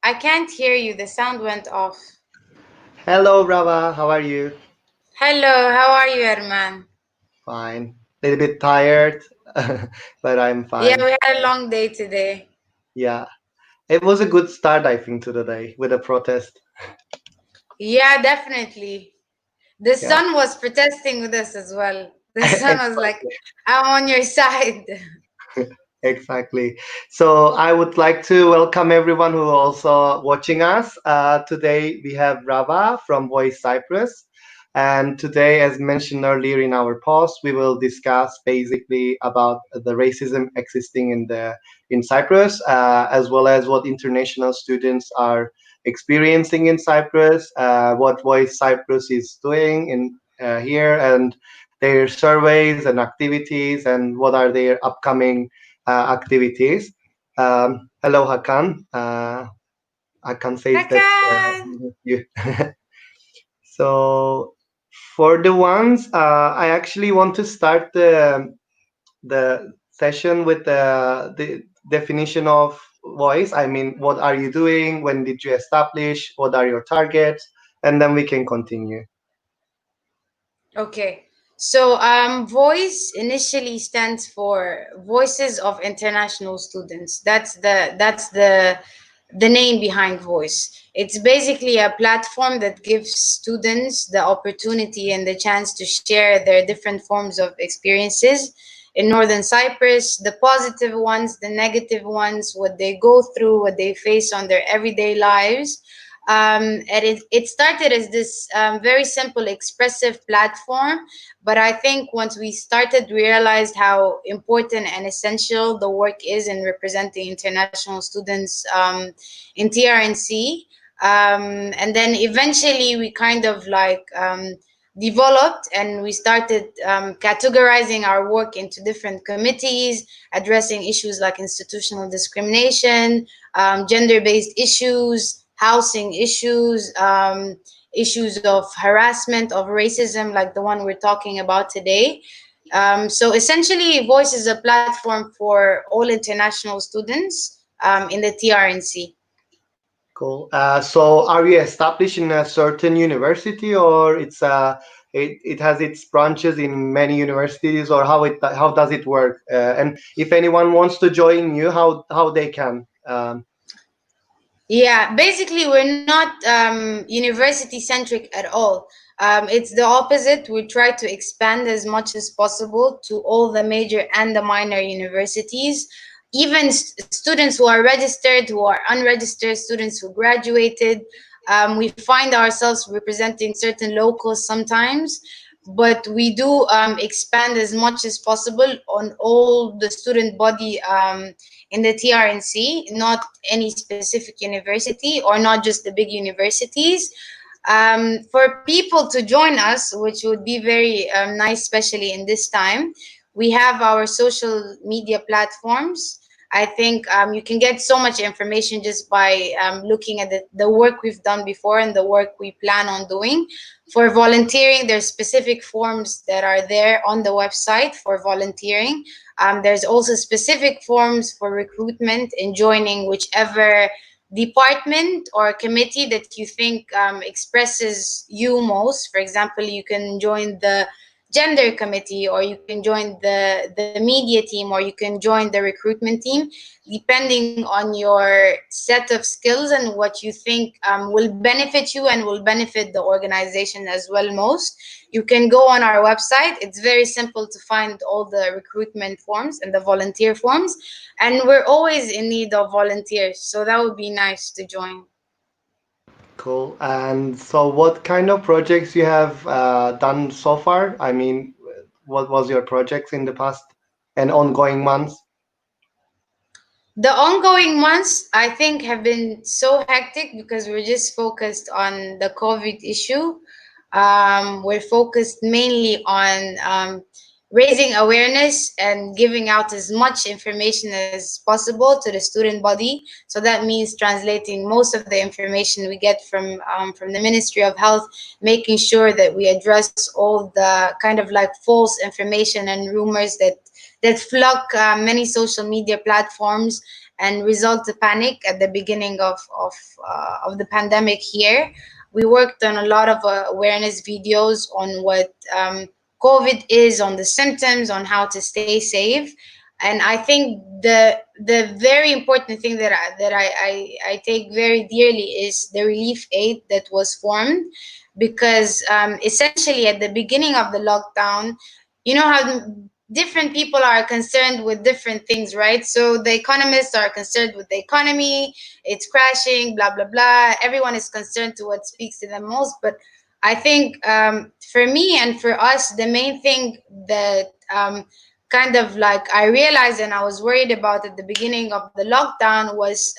I can't hear you. The sound went off. Hello, Rawaa. How are you? Hello, how are you, Erman? Fine. A little bit tired, but I'm Yeah, fine. we had a long day today. Yeah. It was a good start, I think, to the day with a protest. Yeah, definitely. The Yeah, sun was protesting with us as well. The sun was like, exactly. I'm on your side. Exactly. So I would like to welcome everyone who also watching us. Today we have Rawaa from Vois Cyprus. And today, as mentioned earlier in our post, we will discuss basically about the racism existing in Cyprus, as well as what international students are experiencing in Cyprus, what Voice Cyprus is doing in here, and their surveys and activities, and what are their upcoming activities. Hello, Hakan. Hakan says that Hakan! you. So for the ones, I actually want to start the session with the definition of voice. I mean, what are you doing? When did you establish? What are your targets? And then we can continue. Okay. So, Voice initially stands for Voices of International Students. That's the name behind Voice. It's basically a platform that gives students the opportunity and the chance to share their different forms of experiences in Northern Cyprus, the positive ones, the negative ones, what they go through, what they face on their everyday lives. And it started as this very simple expressive platform, but I think once we started, we realized how important and essential the work is in representing international students in TRNC. And then eventually we kind of developed and we started categorizing our work into different committees, addressing issues like institutional discrimination, gender-based issues, housing issues, issues of harassment, of racism, like the one we're talking about today. So essentially, Voice is a platform for all international students in the TRNC. Cool. So are you established in a certain university, or it has its branches in many universities, or how does it work? And if anyone wants to join you, how they can? Yeah, basically, we're not university centric at all. It's the opposite. We try to expand as much as possible to all the major and the minor universities. Even students who are registered, who are unregistered, students who graduated. We find ourselves representing certain locals sometimes, but we do expand as much as possible on all the student body in the TRNC, not any specific university or not just the big universities. For people to join us, which would be very nice, especially in this time, we have our social media platforms. I think you can get so much information just by looking at the work we've done before and the work we plan on doing. For volunteering, there's specific forms that are there on the website for volunteering. There's also specific forms for recruitment and joining whichever department or committee that you think expresses you most. For example, you can join the gender committee, or you can join the media team, or you can join the recruitment team, depending on your set of skills and what you think will benefit you and will benefit the organization as well most. You can go on our website. It's very simple to find all the recruitment forms and the volunteer forms, and we're always in need of volunteers, so that would be nice to join. Cool. And so, what kind of projects you have done so far? I mean, what was your projects in the past and ongoing ones? The ongoing months, I think, have been so hectic because we're just focused on the COVID issue. We're focused mainly on raising awareness and giving out as much information as possible to the student body. So that means translating most of the information we get from the Ministry of Health, making sure that we address all the kind of like false information and rumors that flock many social media platforms, and result to panic at the beginning of the pandemic here. We worked on a lot of awareness videos on what COVID is, on the symptoms, on how to stay safe. And I think the very important thing that I take very dearly is the relief aid that was formed, because essentially at the beginning of the lockdown, you know how different people are concerned with different things, right? So the economists are concerned with the economy, it's crashing, blah blah blah. Everyone is concerned to what speaks to them most. But I think for me and for us, the main thing that kind of like I realized and I was worried about at the beginning of the lockdown was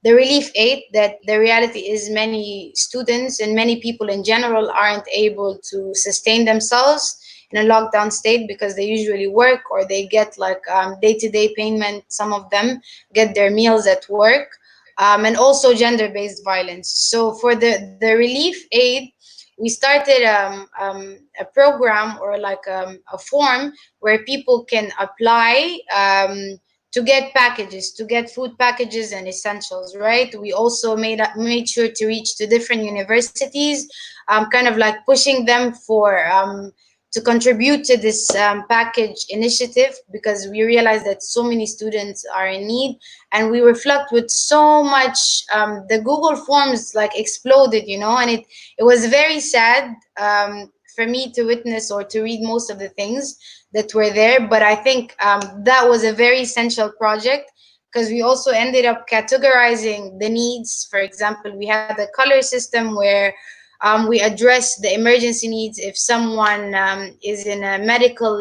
the relief aid. That the reality is many students and many people in general aren't able to sustain themselves in a lockdown state because they usually work or they get like day-to-day payment. Some of them get their meals at work, and also gender-based violence. So for the relief aid, we started a program or like a form where people can apply to get packages, to get food packages and essentials, right? We also made sure to reach to different universities, kind of like pushing them for to contribute to this package initiative, because we realized that so many students are in need, and we were flooded with so much. The Google Forms like exploded, you know, and it was very sad for me to witness or to read most of the things that were there. But I think that was a very essential project, because we also ended up categorizing the needs. For example, we had a color system where we address the emergency needs if someone is in a medical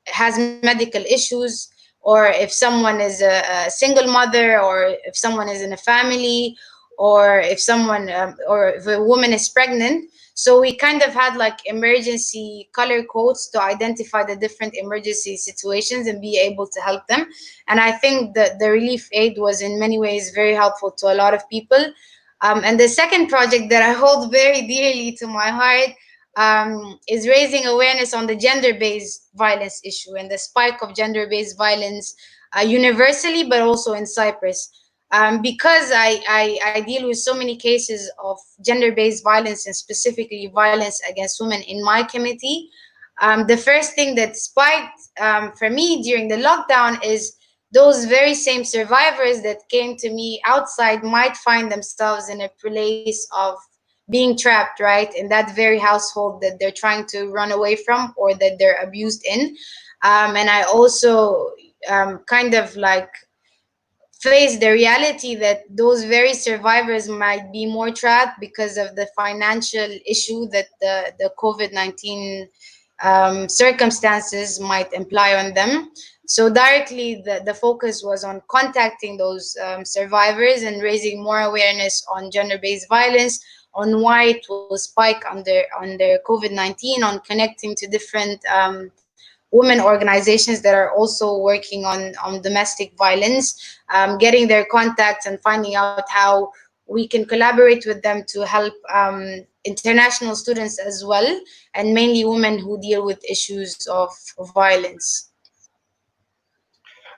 has medical issues, or if someone is a single mother, or if someone is in a family, or if someone or if a woman is pregnant. So we kind of had like emergency color codes to identify the different emergency situations and be able to help them. And I think that the relief aid was in many ways very helpful to a lot of people. And the second project that I hold very dearly to my heart is raising awareness on the gender-based violence issue and the spike of gender-based violence universally, but also in Cyprus. Because I deal with so many cases of gender-based violence and specifically violence against women in my committee, the first thing that spiked for me during the lockdown is those very same survivors that came to me outside might find themselves in a place of being trapped, right, in that very household that they're trying to run away from or that they're abused in. And I also kind of like face the reality that those very survivors might be more trapped because of the financial issue that the COVID-19 circumstances might imply on them. So directly, the focus was on contacting those survivors and raising more awareness on gender-based violence, on why it will spike under COVID-19, on connecting to different women organizations that are also working on domestic violence, getting their contacts and finding out how we can collaborate with them to help international students as well, and mainly women who deal with issues of violence.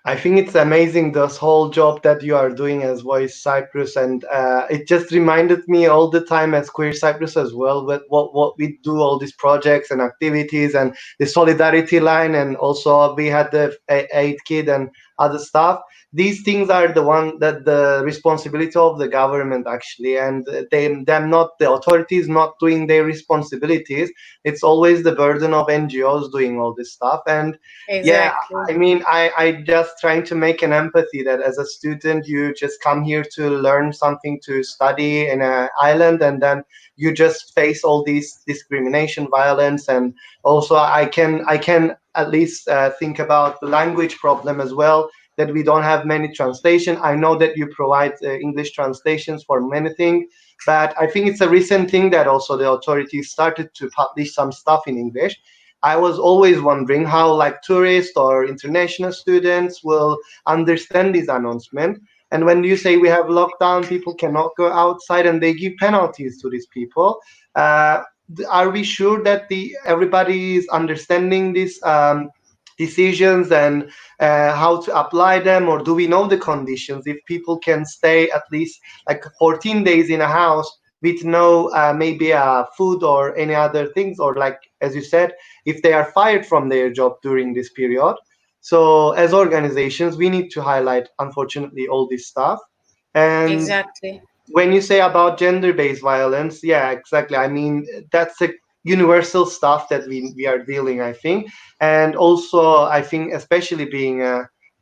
I think it's amazing this whole job that you are doing as Voice Cyprus, and it just reminded me all the time as Queer Cyprus as well. With what we do, all these projects and activities, and the solidarity line, and also we had the aid kit and other stuff. These things are the one that the responsibility of the government actually, and them not the authorities not doing their responsibilities. It's always the burden of NGOs doing all this stuff, and yeah, Exactly. I mean, I just trying to make an empathy that as a student, you just come here to learn something to study in an island, and then you just face all these discrimination, violence, and also I can at least think about the language problem as well. That we don't have many translation. I know that you provide English translations for many things, but I think it's a recent thing that also the authorities started to publish some stuff in English. I was always wondering how like tourists or international students will understand this announcement. And when you say we have lockdown, people cannot go outside, and they give penalties to these people. Uh, are we sure that the everybody is understanding this? decisions and how to apply them, or do we know the conditions if people can stay at least like 14 days in a house with no maybe food or any other things, or like as you said, if they are fired from their job during this period. So as organizations we need to highlight unfortunately all this stuff. And Exactly. when you say about gender-based violence, yeah, exactly. I mean, that's a universal stuff that we are dealing, I think. And also, I think, especially being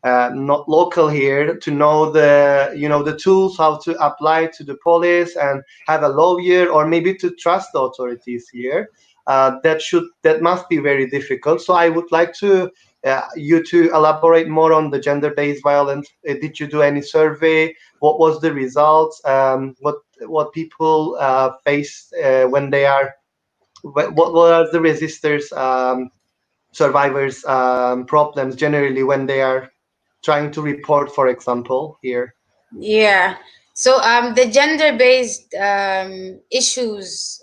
not local here, to know the tools how to apply to the police and have a lawyer, or maybe to trust the authorities here. That must be very difficult. So I would like to you to elaborate more on the gender-based violence. Did you do any survey? What was the results? What people face when they are what are the resistors survivors problems generally when they are trying to report, for example, here? Yeah. So the gender-based issues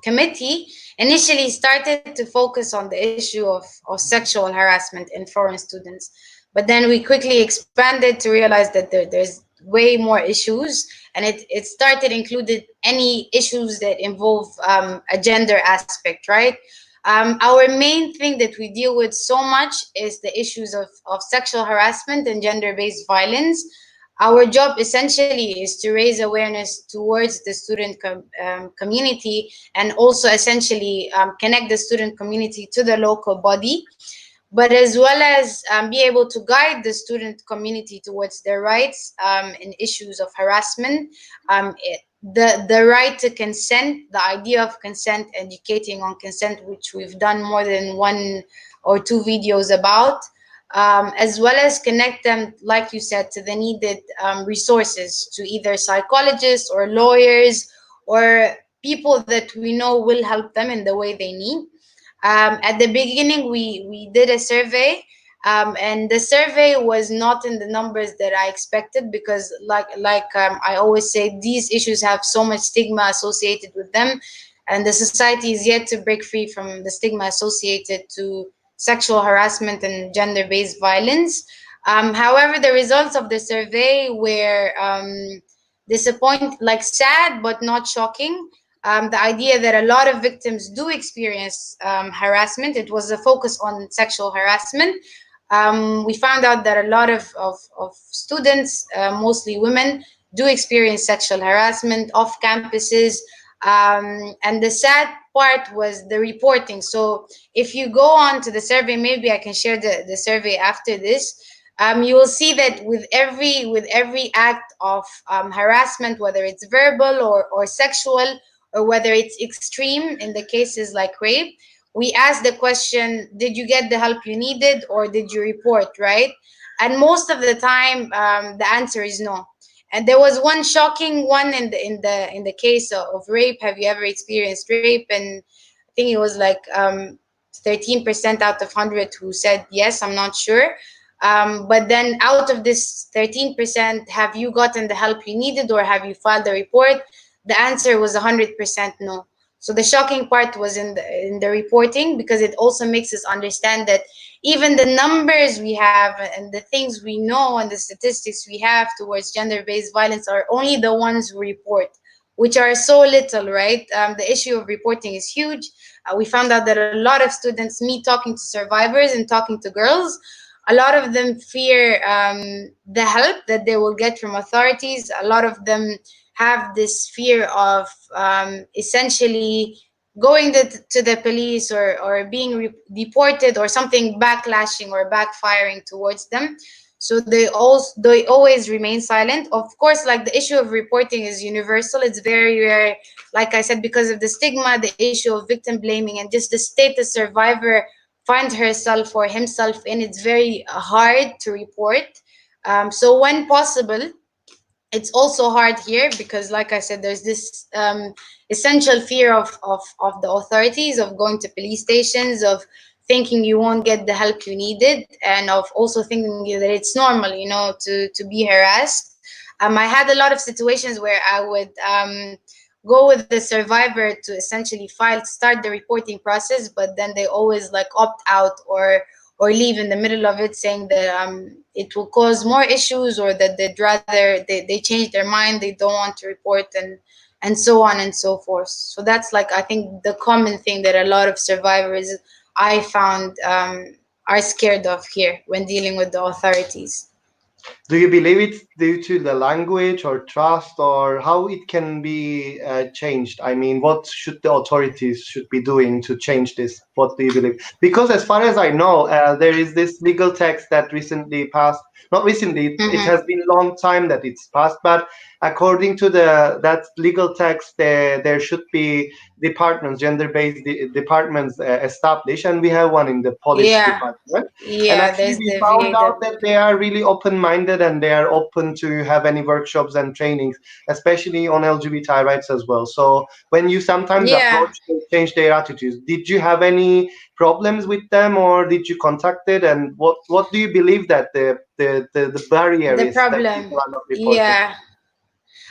committee initially started to focus on the issue of sexual harassment in foreign students, but then we quickly expanded to realize that there's way more issues, and it started included any issues that involve a gender aspect, right? Our main thing that we deal with so much is the issues of sexual harassment and gender-based violence. Our job essentially is to raise awareness towards the student community, and also essentially connect the student community to the local body, but as well as be able to guide the student community towards their rights in issues of harassment, the right to consent, the idea of consent, educating on consent, which we've done more than one or two videos about, as well as connect them, like you said, to the needed resources, to either psychologists or lawyers or people that we know will help them in the way they need. At the beginning, we did a survey, and the survey was not in the numbers that I expected, because I always say, these issues have so much stigma associated with them, and the society is yet to break free from the stigma associated to sexual harassment and gender-based violence. However, the results of the survey were sad but not shocking. The idea that a lot of victims do experience harassment. It was a focus on sexual harassment. We found out that a lot of students, mostly women, do experience sexual harassment off campuses. And the sad part was the reporting. So if you go on to the survey, maybe I can share the survey after this. You will see that with every act of harassment, whether it's verbal or sexual, or whether it's extreme in the cases like rape, we ask the question, did you get the help you needed, or did you report, right? And most of the time, the answer is no. And there was one shocking one in the case of rape. Have you ever experienced rape? And I think it was like 13% out of 100 who said yes. I'm not sure. But then out of this 13%, have you gotten the help you needed, or have you filed a report? The answer was 100% no. So the shocking part was in the reporting, because it also makes us understand that even the numbers we have and the things we know and the statistics we have towards gender-based violence are only the ones who report, which are so little, right? The issue of reporting is huge. We found out that a lot of students, me talking to survivors and talking to girls, a lot of them fear the help that they will get from authorities. A lot of them have this fear of essentially going to the police, or being deported, or something backlashing or backfiring towards them. So they always remain silent. Of course, like, the issue of reporting is universal. It's very rare, like I said, because of the stigma, the issue of victim blaming, and just the state the survivor finds herself or himself in. It's very hard to report. So when possible, it's also hard here, because, like I said, there's this essential fear of the authorities, of going to police stations, of thinking you won't get the help you needed, and of also thinking that it's normal, to be harassed. I had a lot of situations where I would go with the survivor to essentially start the reporting process, but then they always, like, opt out, or leave in the middle of it, saying that it will cause more issues, or that they'd rather they change their mind, they don't want to report, and so on and so forth. So that's like, I think, the common thing that a lot of survivors I found are scared of here when dealing with the authorities. Do you believe it's due to the language or trust, or how it can be changed? I mean, what should the authorities should be doing to change this? What do you believe? Because as far as I know, there is this legal text that recently passed. Not recently, it Mm-hmm. has been a long time that it's passed. But according to the that legal text, there should be departments, gender-based departments established, and we have one in the Polish Yeah, department. And yeah. actually, There's we the found out that VAW. they are really open-minded and they are open to have any workshops and trainings, especially on LGBTI rights as well. So when you sometimes Yeah. approach, they change their attitudes. Did you have any problems with them, or did you contact it? And what do you believe that the barrier The is that people problem. are not reporting? Yeah.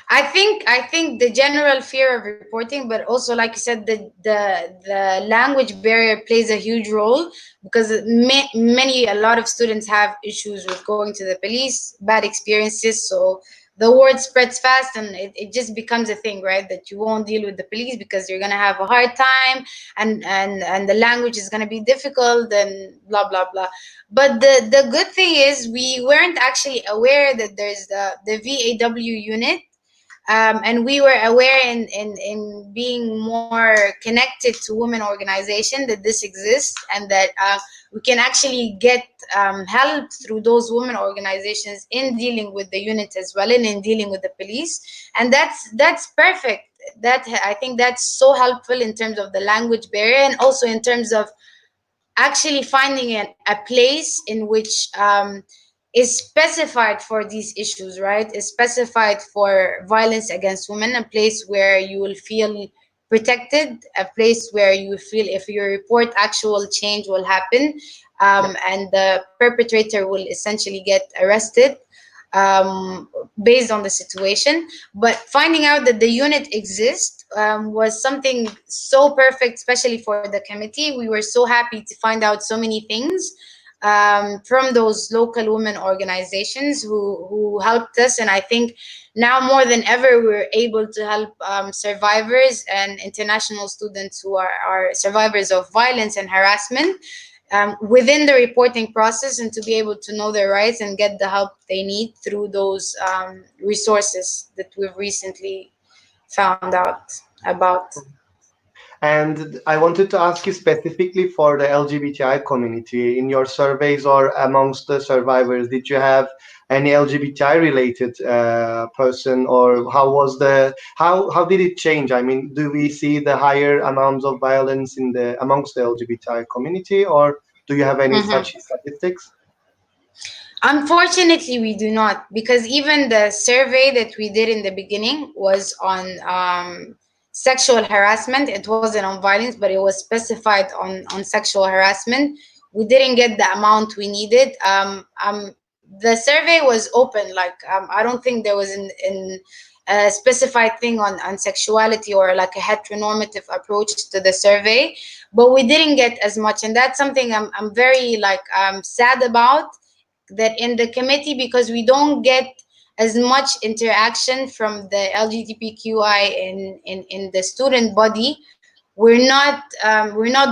I think the general fear of reporting, but also, like you said, the language barrier plays a huge role, because a lot of students have issues with going to the police, bad experiences. So the word spreads fast, and it just becomes a thing, right? That you won't deal with the police because you're gonna have a hard time, and the language is gonna be difficult, and blah blah blah. But the good thing is, we weren't actually aware that there's the VAW unit, and we were aware in being more connected to women organization that this exists, and that we can actually get help through those women organizations in dealing with the unit as well, and in dealing with the police. And that's perfect. That, I think, that's so helpful in terms of the language barrier, and also in terms of actually finding a place in which is specified for these issues, right? Is specified for violence against women, a place where you will feel protected, a place where you feel if you report, actual change will happen, Yeah. and the perpetrator will essentially get arrested based on the situation. But finding out that the unit exists was something so perfect, especially for the committee. We were so happy to find out so many things from those local women organizations who helped us. And I think now more than ever, we're able to help survivors and international students who are survivors of violence and harassment within the reporting process, and to be able to know their rights and get the help they need through those resources that we've recently found out about. And I wanted to ask you specifically for the LGBTI community, in your surveys or amongst the survivors, did you have any LGBTI related person, or how did it change? I mean, do we see the higher amounts of violence in the amongst the LGBTI community, or do you have any Mhm. such statistics? Unfortunately, we do not, because even the survey that we did in the beginning was on sexual harassment. It wasn't on violence, but it was specified on sexual harassment. We didn't get the amount we needed. The survey was open. Like, I don't think there was an a specified thing on sexuality, or like a heteronormative approach to the survey, but we didn't get as much, and that's something I'm very like sad about, that in the committee, because we don't get as much interaction from the LGBTQI in the student body. We're not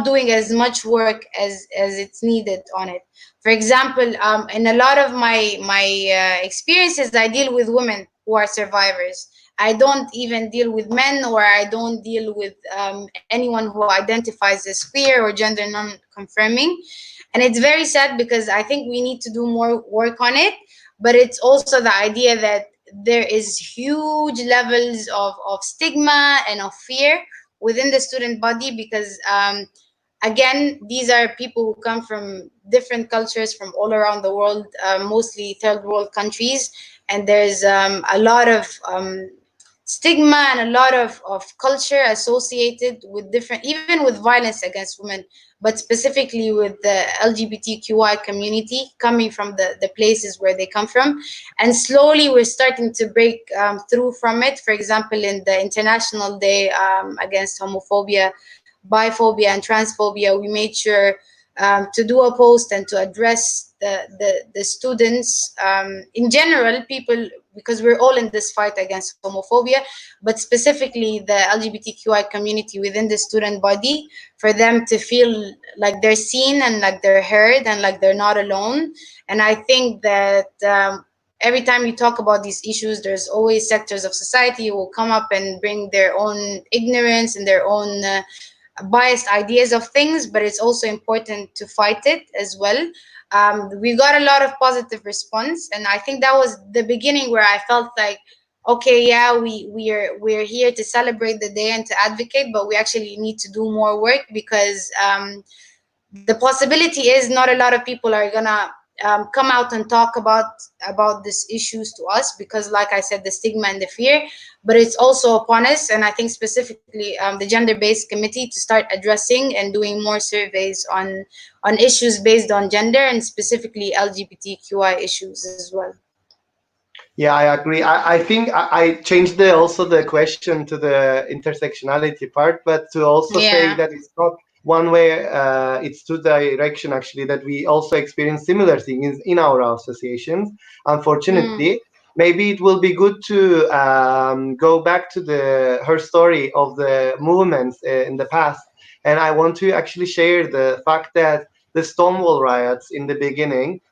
doing as much work as it's needed on it. For example, in a lot of my experiences, I deal with women who are survivors. I don't even deal with men, or I don't deal with anyone who identifies as queer or gender non-confirming. And it's very sad, because I think we need to do more work on it. But it's also the idea that there is huge levels of stigma and of fear within the student body, because again, these are people who come from different cultures from all around the world, mostly third world countries. And there's a lot of stigma and a lot of culture associated with different, even with violence against women, but specifically with the LGBTQI community coming from the places where they come from. And slowly we're starting to break through from it. For example, in the International Day against homophobia, biphobia, and transphobia, we made sure to do a post and to address the students in general, people, because we're all in this fight against homophobia, but specifically the LGBTQI community within the student body, for them to feel like they're seen and like they're heard and like they're not alone. And I think that every time you talk about these issues, there's always sectors of society who will come up and bring their own ignorance and their own biased ideas of things, but it's also important to fight it as well. We got a lot of positive response, and I think that was the beginning where I felt like, okay, yeah, we're here to celebrate the day and to advocate, but we actually need to do more work, because the possibility is not a lot of people are gonna come out and talk about these issues to us, because, like I said, the stigma and the fear. But it's also upon us, and I think specifically the gender-based committee, to start addressing and doing more surveys on issues based on gender, and specifically LGBTQI issues as well. Yeah, I agree. I think I changed also the question to the intersectionality part, but to also say Yeah. that it's not one way, it's two direction actually, that we also experience similar things in our associations. Unfortunately, maybe it will be good to go back to her story of the movements in the past. And I want to actually share the fact that the Stonewall riots in the beginning,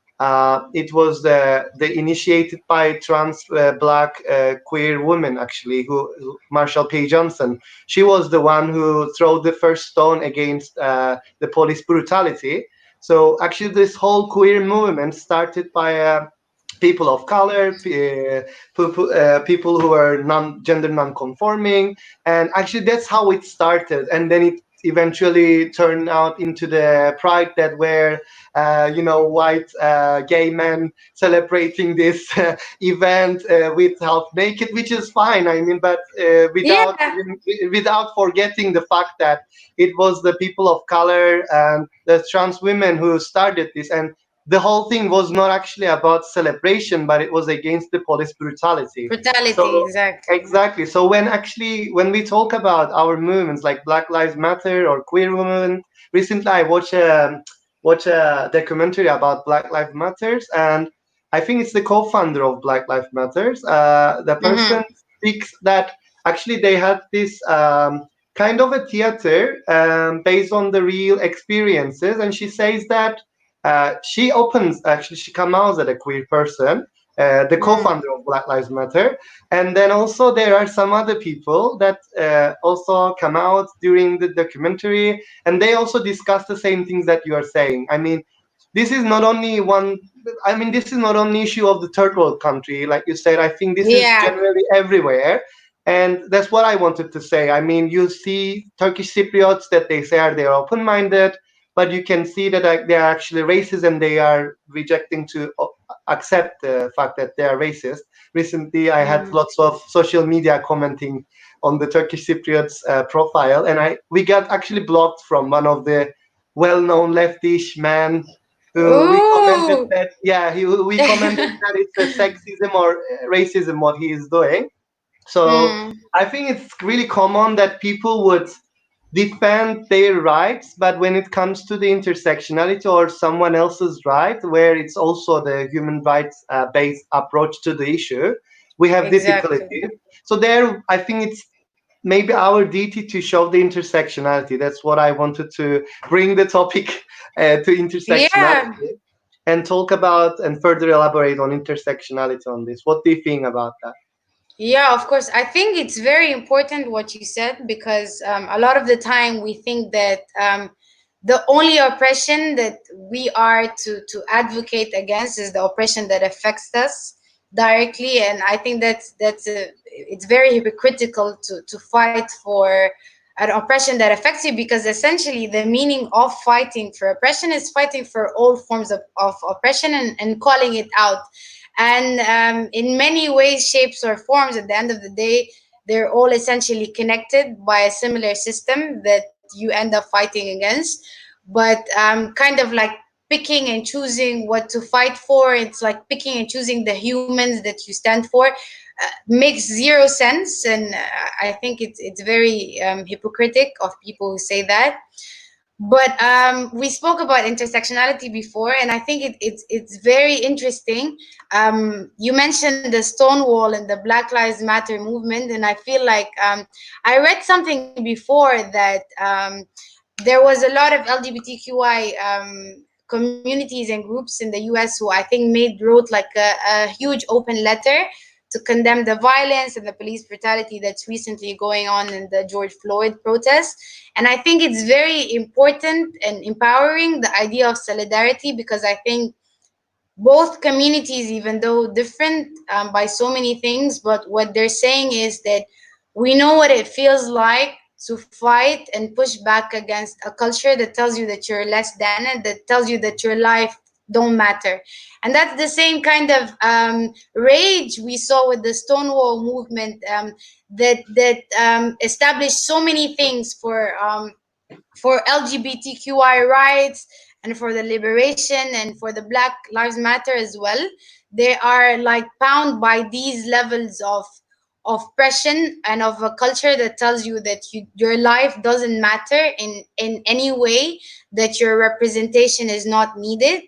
it was the initiated by trans black queer woman, actually, who Marshall P. Johnson. She was the one who threw the first stone against the police brutality. So actually, this whole queer movement started by people of color, people who are gender non-conforming, and actually that's how it started. And then it eventually turned out into the pride that were white gay men celebrating this event with half naked, which is fine. I mean, but Yeah. without forgetting the fact that it was the people of color and the trans women who started this, and the whole thing was not actually about celebration, but it was against the police brutality. Brutality, So exactly. exactly. So when we talk about our movements like Black Lives Matter or queer movement, recently I watched a documentary about Black Lives Matters, and I think it's the co-founder of Black Lives Matters. The person speaks that actually they had this kind of a theater based on the real experiences, and she says that she comes out as a queer person, the co-founder of Black Lives Matter, and then also there are some other people that also come out during the documentary, and they also discuss the same things that you are saying. I mean, this is not only one. I mean, this is not only issue of the third world country, like you said. I think this is Yeah. generally everywhere. And that's what I wanted to say. I mean, you see Turkish Cypriots that they are open-minded, but you can see that they are actually racist, and they are rejecting to accept the fact that they are racist. Recently, I had lots of social media commenting on the Turkish Cypriots profile, and we got actually blocked from one of the well-known leftish men who we commented Ooh. that we commented that it's a sexism or racism what he is doing. So I think it's really common that people would defend their rights, but when it comes to the intersectionality or someone else's right, where it's also the human rights based approach to the issue, we have Exactly. difficulty. So there, I think it's maybe our duty to show the intersectionality. That's what I wanted to bring the topic to Yeah. intersectionality and talk about and further elaborate on intersectionality on this. What do you think about that? Yeah, of course. I think it's very important what you said, because a lot of the time we think that the only oppression that we are to advocate against is the oppression that affects us directly, and I think it's very hypocritical to fight for an oppression that affects you, because essentially the meaning of fighting for oppression is fighting for all forms of oppression, and calling it out. And in many ways, shapes, or forms, at the end of the day, they're all essentially connected by a similar system that you end up fighting against. But kind of like picking and choosing what to fight for, it's like picking and choosing the humans that you stand for, makes zero sense. And I think it's very hypocritic of people who say that. But we spoke about intersectionality before, and I think it's very interesting. You mentioned the Stonewall and the Black Lives Matter movement, and I feel like I read something before that there was a lot of LGBTQI communities and groups in the US who I think wrote like a huge open letter to condemn the violence and the police brutality that's recently going on in the George Floyd protests. And I think it's very important and empowering, the idea of solidarity, because I think both communities, even though different by so many things, but what they're saying is that we know what it feels like to fight and push back against a culture that tells you that you're less than, and that tells you that your life don't matter. And that's the same kind of rage we saw with the Stonewall movement, that established so many things for LGBTQI rights and for the liberation and for the Black Lives Matter as well. They are like bound by these levels of oppression and of a culture that tells you that your life doesn't matter in any way, that your representation is not needed.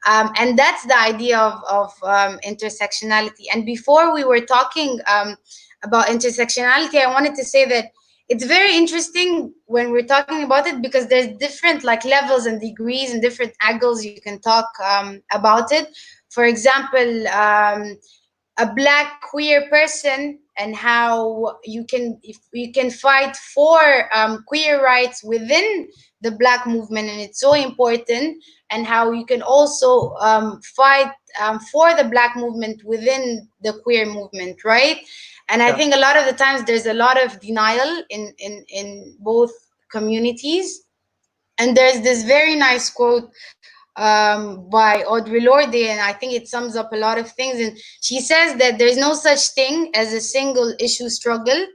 And that's the idea of intersectionality. And before we were talking about intersectionality, I wanted to say that it's very interesting when we're talking about it, because there's different like levels and degrees and different angles you can talk about it. For example, a black queer person, and how you can, if you can fight for queer rights within the black movement, and it's so important, and how you can also fight for the black movement within the queer movement, right? And I Yeah. think a lot of the times there's a lot of denial in both communities. And there's this very nice quote by Audre Lorde, and I think it sums up a lot of things. And she says that there's no such thing as a single issue struggle,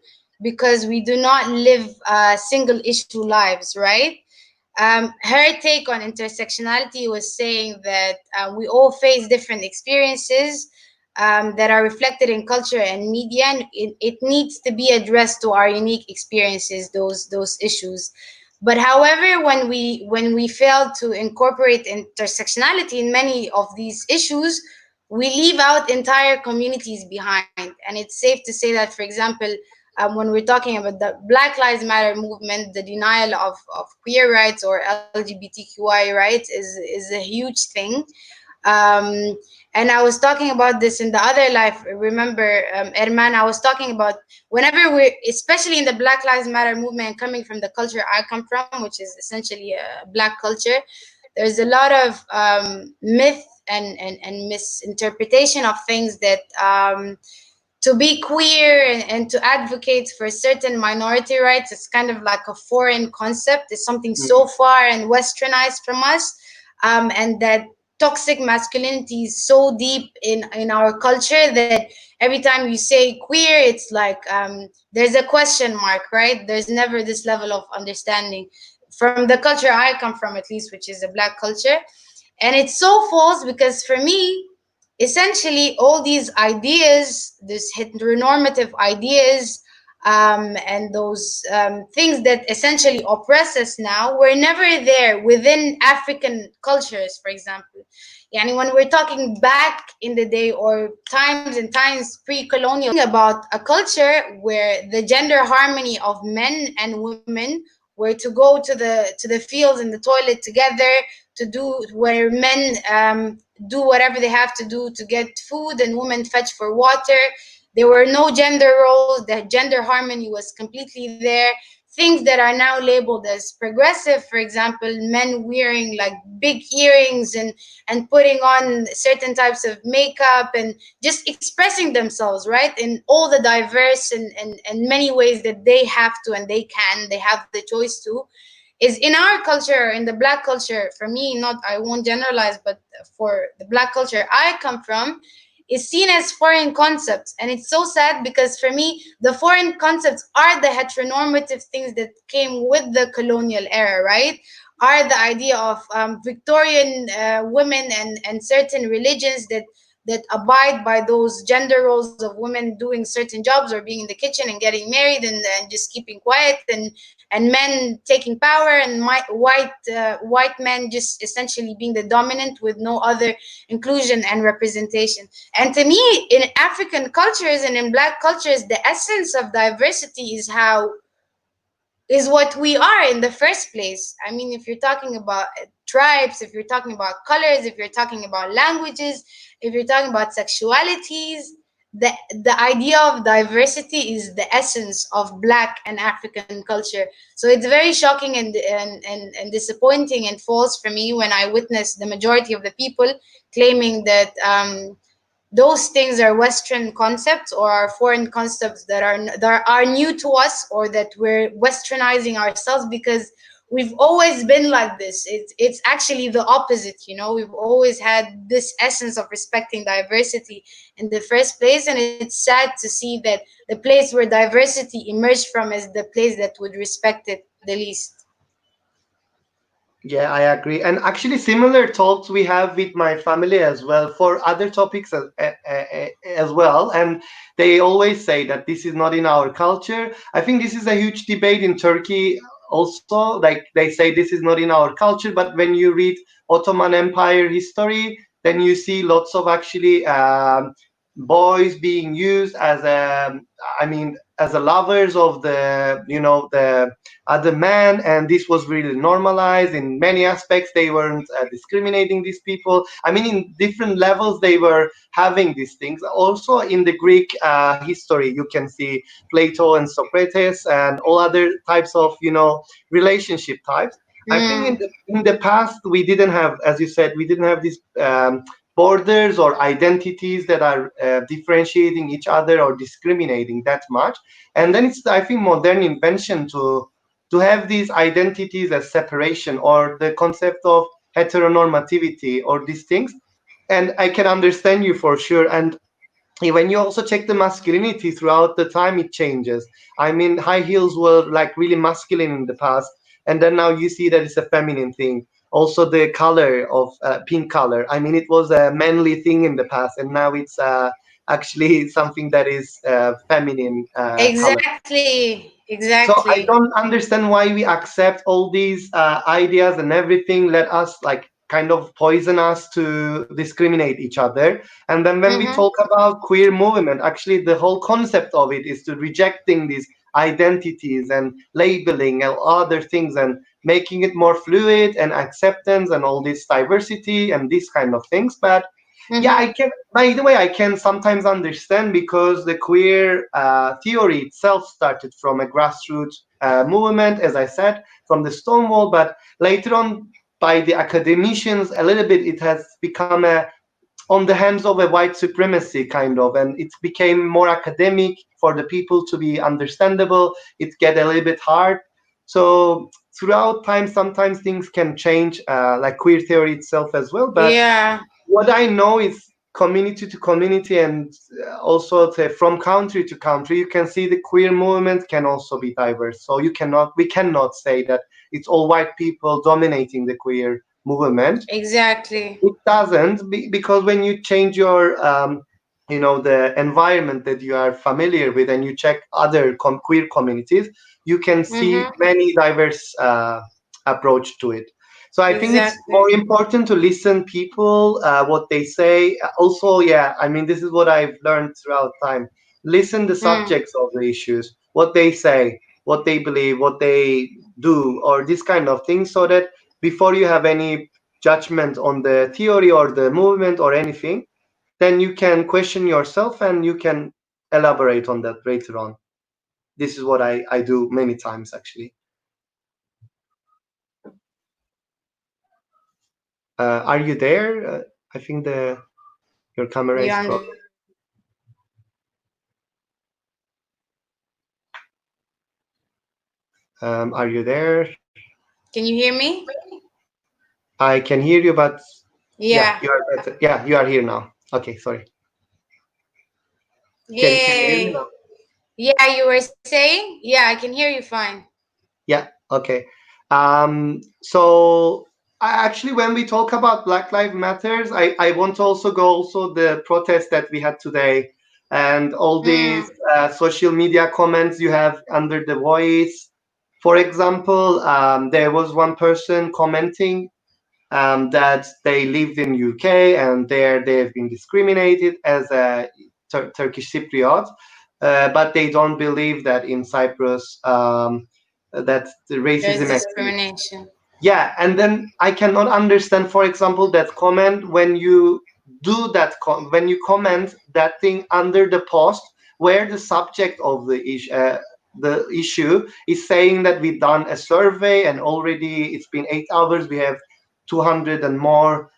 because we do not live single issue lives, right? Her take on intersectionality was saying that we all face different experiences that are reflected in culture and media, and it needs to be addressed to our unique experiences, those issues. But however, when we fail to incorporate intersectionality in many of these issues, we leave out entire communities behind. And it's safe to say that, for example, when we're talking about the Black Lives Matter movement, the denial of queer rights or LGBTQI rights is a huge thing. Um, and I was talking about this in the other life. Remember, Erman, I was talking about whenever we're, especially in the Black Lives Matter movement, coming from the culture I come from, which is essentially a black culture, there's a lot of myth and misinterpretation of things that to be queer and to advocate for certain minority rights, it's kind of like a foreign concept. It's something so far and westernized from us, and that toxic masculinity is so deep in our culture that every time you say queer, it's like there's a question mark, right? There's never this level of understanding from the culture I come from, at least, which is a black culture. And it's so false, because for me, essentially all these ideas, this heteronormative ideas, and those things that essentially oppress us now, were never there within African cultures, for example. Yani when we're talking back in the day, or times and times pre-colonial, about a culture where the gender harmony of men and women were to go to the fields and the toilet together, to do, where men do whatever they have to do to get food, and women fetch for water. There were no gender roles. The gender harmony was completely there. Things that are now labeled as progressive, for example, men wearing like big earrings and putting on certain types of makeup and just expressing themselves, right, in all the diverse and many ways that they have to, and they have the choice to, is in our culture, in the black culture. For me, not, I won't generalize, but for the black culture I come from, is seen as foreign concepts. And it's so sad, because for me, the foreign concepts are the heteronormative things that came with the colonial era, right? Are the idea of Victorian women and certain religions that that abide by those gender roles of women doing certain jobs or being in the kitchen and getting married and just keeping quiet, and men taking power, and white men just essentially being the dominant with no other inclusion and representation. And to me, in African cultures and in Black cultures, the essence of diversity is what we are in the first place. I mean, if you're talking about tribes, if you're talking about colors, if you're talking about languages, if you're talking about sexualities, the idea of diversity is the essence of Black and African culture. So it's very shocking and disappointing and false for me when I witness the majority of the people claiming that those things are Western concepts or are foreign concepts that are new to us, or that we're westernizing ourselves because we've always been like this. It's actually the opposite. We've always had this essence of respecting diversity in the first place, and it's sad to see that the place where diversity emerged from is the place that would respect it the least. Yeah, I agree. And actually, similar talks we have with my family as well for other topics as well. And they always say that this is not in our culture. I think this is a huge debate in Turkey also. Like they say this is not in our culture, but when you read Ottoman Empire history, then you see lots of actually boys being used as as a lovers of the other man, and this was really normalized in many aspects. They weren't discriminating these people. I mean, in different levels they were having these things. Also in the Greek history you can see Plato and Socrates and all other types of relationship types. I think in the past we didn't have, as you said, we didn't have these borders or identities that are differentiating each other or discriminating that much. And then it's, I think, modern invention to have these identities as separation, or the concept of heteronormativity, or these things. And I can understand you for sure. And when you also check the masculinity throughout the time, it changes. I mean, high heels were like really masculine in the past, and then now you see that it's a feminine thing. Also the color of pink color, I mean, it was a manly thing in the past, and now it's actually something that is feminine color. So I Exactly. don't understand why we accept all these ideas and everything. Let us like kind of poison us to discriminate each other. And then when we talk about queer movement, actually the whole concept of it is to rejecting these identities and labeling and other things, and making it more fluid and acceptance and all this diversity and these kind of things. But yeah, I can. By the way, I can sometimes understand, because the queer theory itself started from a grassroots movement, as I said, from the Stonewall. But later on, by the academicians, a little bit, it has become on the hands of a white supremacy kind of, and it became more academic for the people to be understandable. It get a little bit hard. So throughout time, sometimes things can change, like queer theory itself as well. But Yeah. what I know is community to community, and also from country to country, you can see the queer movement can also be diverse. So we cannot say that it's all white people dominating the queer movement. Exactly. It doesn't, because when you change your the environment that you are familiar with, and you check other queer communities, you can see many diverse approach to it. So I think it's more Exactly. important to listen people what they say. Also, yeah, I mean, this is what I've learned throughout time. Listen the subjects of the issues, what they say, what they believe, what they do, or this kind of thing, so that before you have any judgment on the theory or the movement or anything, then you can question yourself and you can elaborate on that later on. This is what I do many times, actually. Are you there? I think your camera is Yeah. closed. Are you there? Can you hear me? I can hear you, but yeah, Yeah. you are better. Yeah, you are here now. Okay, sorry. Can you hear me Yay. now? Yeah, you were saying? Yeah, I can hear you fine. Yeah. Okay. So Actually, when we talk about Black Lives Matters, I want to also go also the protest that we had today and all these Mm, social media comments you have under the voice. For example, there was one person commenting that they lived in UK and there they've been discriminated as a Turkish Cypriot, but they don't believe that in Cyprus that the there's racism exists. discrimination. Yeah, and then I cannot understand, for example, that comment when you do that when you comment that thing under the post where the subject of the issue is saying that we've done a survey and already it's been 8 hours, we have 200 and more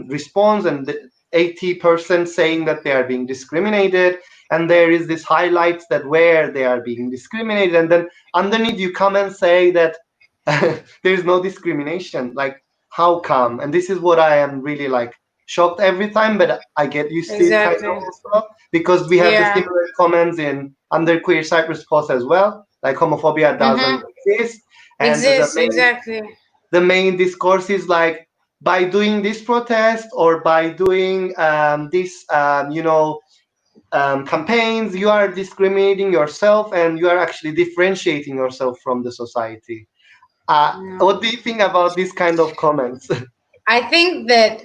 response, and 80% saying that they are being discriminated, and there is this highlights that where they are being discriminated, and then underneath you come and say that there's no discrimination. Like, how come? And this is what I am really like shocked every time, but I get used to it kind of Exactly. also because we have the Yeah. similar comments in under Queer Cyprus post as well. Like homophobia doesn't Mm-hmm. exist, and Exists, exactly. the main discourse is like by doing this protest or by doing this campaigns, you are discriminating yourself and you are actually differentiating yourself from the society. Yeah. What do you think about these kind of comments? I think that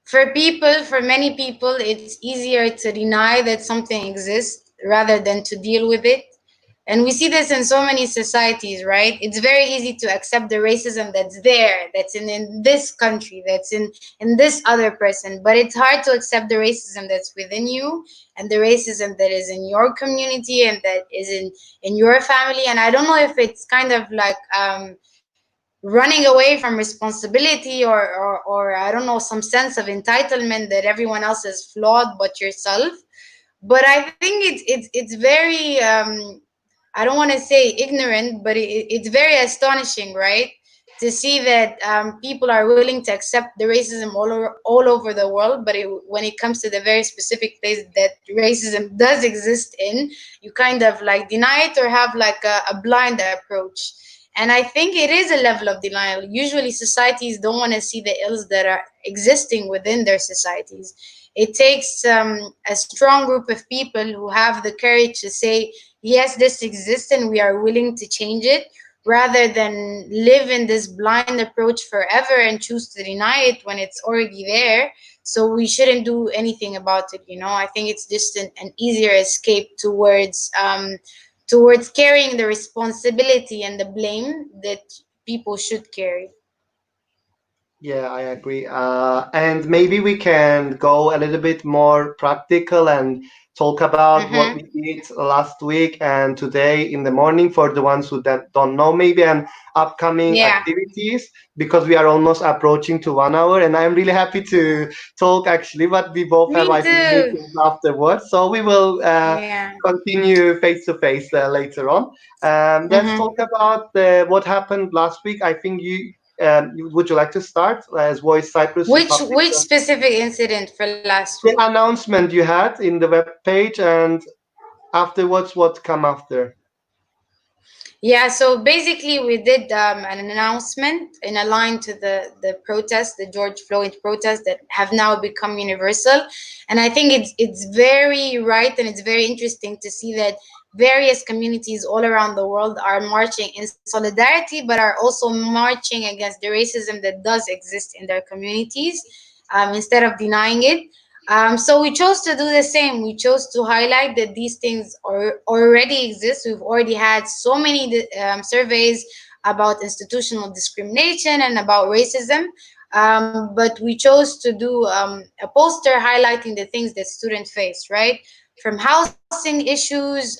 for many people, it's easier to deny that something exists rather than to deal with it. And we see this in so many societies, right? It's very easy to accept the racism that's there, that's in this country, that's in this other person. But it's hard to accept the racism that's within you and the racism that is in your community and that is in your family. And I don't know if it's kind of like running away from responsibility or I don't know, some sense of entitlement that everyone else is flawed but yourself. But I think it's very I don't want to say ignorant, but it's very astonishing, right? To see that people are willing to accept the racism all over the world, but when it comes to the very specific place that racism does exist in, you kind of like deny it or have like a blind approach. And I think it is a level of denial. Usually, societies don't want to see the ills that are existing within their societies. It takes a strong group of people who have the courage to say, yes, this exists and we are willing to change it, rather than live in this blind approach forever and choose to deny it when it's already there. So we shouldn't do anything about it. I think it's just an easier escape towards carrying the responsibility and the blame that people should carry. Yeah, I agree. And maybe we can go a little bit more practical and talk about what Mm-hmm. we did last week and today in the morning for the ones who don't know, maybe, and upcoming Yeah, activities, because we are almost approaching to 1 hour. And I'm really happy to talk actually, but we both have, me I think, too. meetings afterwards. So we will Yeah. continue face to face later on. Let's Mm-hmm. talk about what happened last week. I think would you like to start as Voice Cyprus Republic? Which specific incident for last week? The announcement you had in the web page, and afterwards, what come after? Yeah, so basically, we did an announcement in a line to the protest, the George Floyd protest that have now become universal, and I think it's very right and it's very interesting to see that various communities all around the world are marching in solidarity, but are also marching against the racism that does exist in their communities, instead of denying it. So we chose to do the same. We chose to highlight that these things already exist. We've already had so many surveys about institutional discrimination and about racism. But we chose to do a poster highlighting the things that students face, right? From housing issues,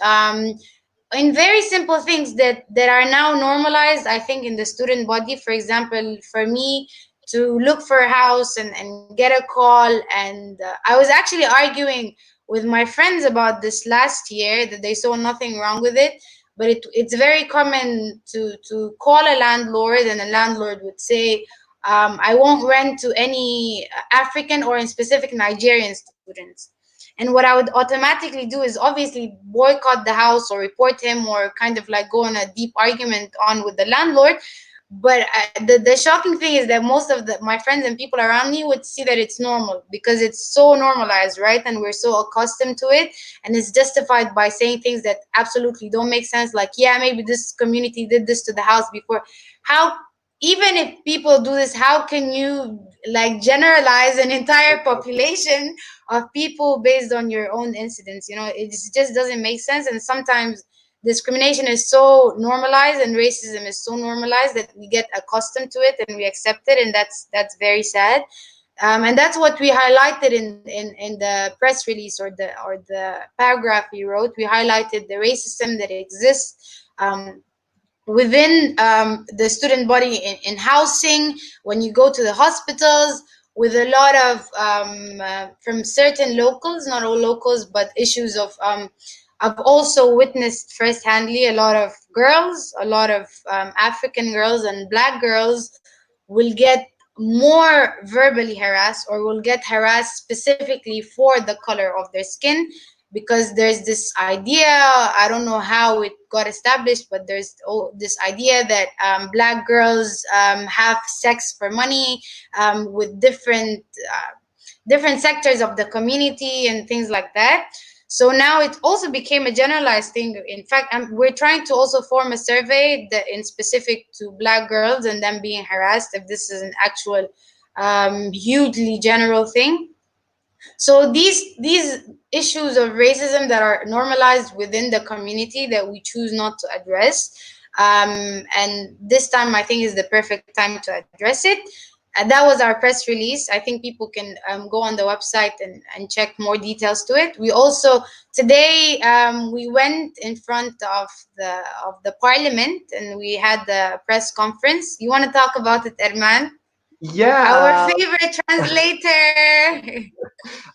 in very simple things that are now normalized, I think, in the student body. For example, for me to look for a house and get a call, and I was actually arguing with my friends about this last year that they saw nothing wrong with it, but it's very common to call a landlord, and a landlord would say, I won't rent to any African or in specific Nigerian students. And what I would automatically do is obviously boycott the house or report him or kind of like go on a deep argument on with the landlord. But the shocking thing is that most of my friends and people around me would see that it's normal because it's so normalized, right? And we're so accustomed to it, and it's justified by saying things that absolutely don't make sense, like, yeah, maybe this community did this to the house before. How, even if people do this, how can you like generalize an entire population of people based on your own incidents? It just doesn't make sense. And sometimes discrimination is so normalized and racism is so normalized that we get accustomed to it and we accept it, and that's very sad. And that's what we highlighted in the press release, or the paragraph we wrote. We highlighted the racism that exists within the student body in housing, when you go to the hospitals, with a lot of from certain locals, not all locals, but issues of I've also witnessed firsthandly a lot of girls, a lot of African girls and Black girls will get more verbally harassed, or will get harassed specifically for the color of their skin, because there's this idea, I don't know how it got established, but there's this idea that Black girls have sex for money with different sectors of the community and things like that. So now it also became a generalized thing. In fact, we're trying to also form a survey that in specific to Black girls and them being harassed, if this is an actual hugely general thing. So these issues of racism that are normalized within the community that we choose not to address, and this time I think is the perfect time to address it. And that was our press release. I think people can go on the website and check more details to it. We also today we went in front of the parliament and we had the press conference. You want to talk about it, Erman? Our Yeah, favorite translator.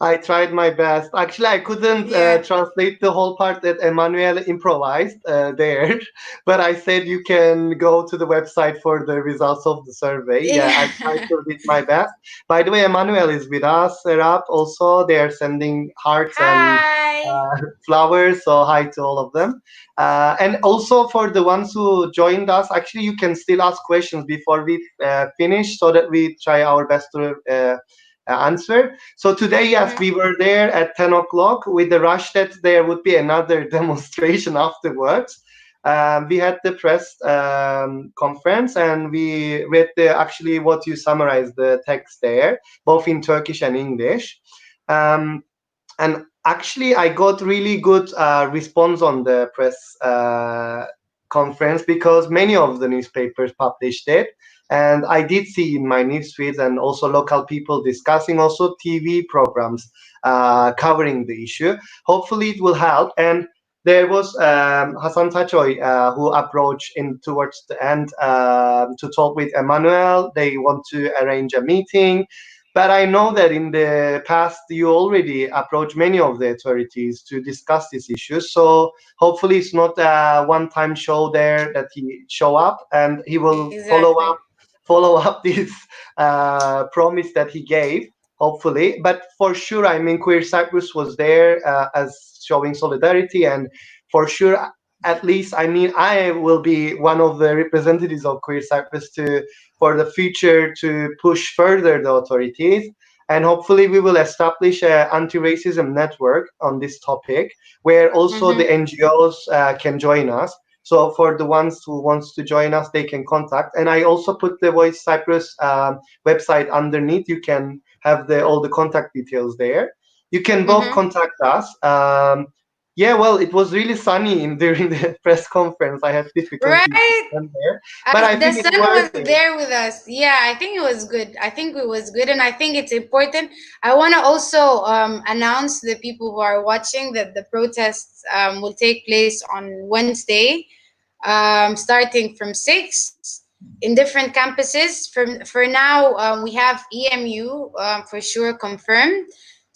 I tried my best. Actually, I couldn't Yeah. translate the whole part that Emmanuel improvised there, but I said you can go to the website for the results of the survey. Yeah, I tried Yeah. to did my best. By the way, Emmanuel is with us, Serap. Also, they are sending hearts and Hi. flowers. So hi to all of them. And also for the ones who joined us, actually, you can still ask questions before we finish, so that we try our best to answer. So today, yes, we were there at 10 o'clock with the rush that there would be another demonstration afterwards. We had the press conference and we read actually what you summarized the text there, both in Turkish and English. And actually, I got really good response on the press conference because many of the newspapers published it. And I did see in my news feeds and also local people discussing, also TV programs covering the issue. Hopefully, it will help. And there was Hasan Tachoy who approached in towards the end to talk with Emmanuel. They want to arrange a meeting. But I know that in the past you already approached many of the authorities to discuss these issues. So hopefully it's not a one-time show there that he show up, and he will Exactly. follow up this promise that he gave. Hopefully, but for sure, I mean, Queer Cyprus was there as showing solidarity, and for sure, at least, I mean, I will be one of the representatives of Queer Cyprus to for the future to push further the authorities. And hopefully we will establish an anti-racism network on this topic where also the Mm-hmm. NGOs can join us. So for the ones who wants to join us, they can contact. And I also put the Voice Cyprus website underneath. You can have all the contact details there. You can both Mm-hmm. contact us. Yeah, well, it was really sunny during the press conference. I had difficulties to Right. stand there, but I The think it's sun worth was it. there with us. Yeah, I think it was good. I think it was good, and I think it's important. I want to also announce to the people who are watching that the protests will take place on Wednesday, starting from 6 in different campuses. For now, we have EMU for sure confirmed.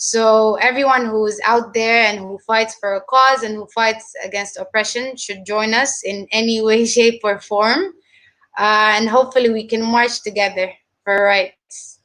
So everyone who's out there and who fights for a cause and who fights against oppression should join us in any way, shape, or form, and hopefully we can march together for rights.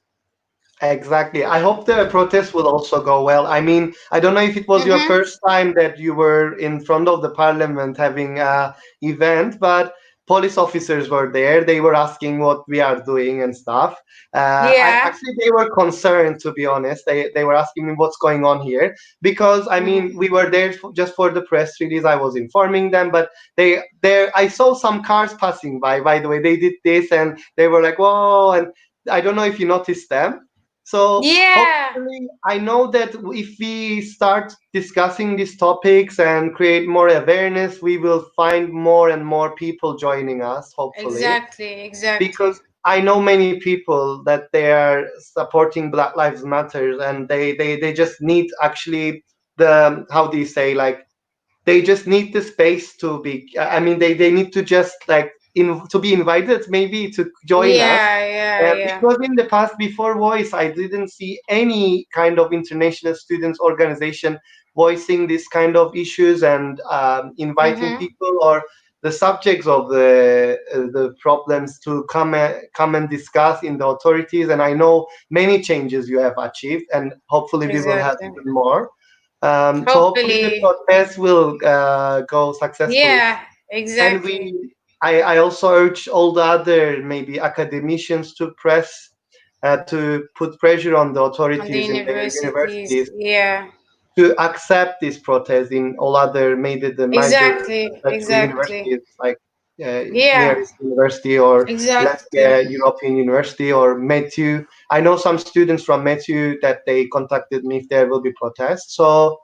Exactly. I hope the protest will also go well. I mean, I don't know if it was your Mm-hmm. first time that you were in front of the parliament having a event, but police officers were there. They were asking what we are doing and stuff. Yeah. They were concerned, to be honest. They were asking me what's going on here, because I mean we were there just for the press release. I was informing them, but I saw some cars passing by. By the way, they did this and they were like, whoa, and I don't know if you noticed them. So Yeah. hopefully, I know that if we start discussing these topics and create more awareness, we will find more and more people joining us, hopefully. Exactly. Because I know many people that they are supporting Black Lives Matter, and they just need actually the, how do you say, like, they just need the space to be, I mean, they need to just like to be invited maybe to join us. Yeah. Because in the past, before Voice, I didn't see any kind of international students organization voicing this kind of issues and inviting people or the subjects of the problems to come and discuss in the authorities. And I know many changes you have achieved, and hopefully we will have Exactly. even more. So hopefully the Hopefully. protest will go successfully. Yeah, And exactly. I also urge all the other maybe academicians to press to put pressure on the On the authorities in their universities. universities Yeah. to accept this protest in all other maybe the major two Exactly. universities like Yeah, nearest university or let's exactly. say European University or Matthew. I know some students from Matthew that they contacted me if there will be protests. So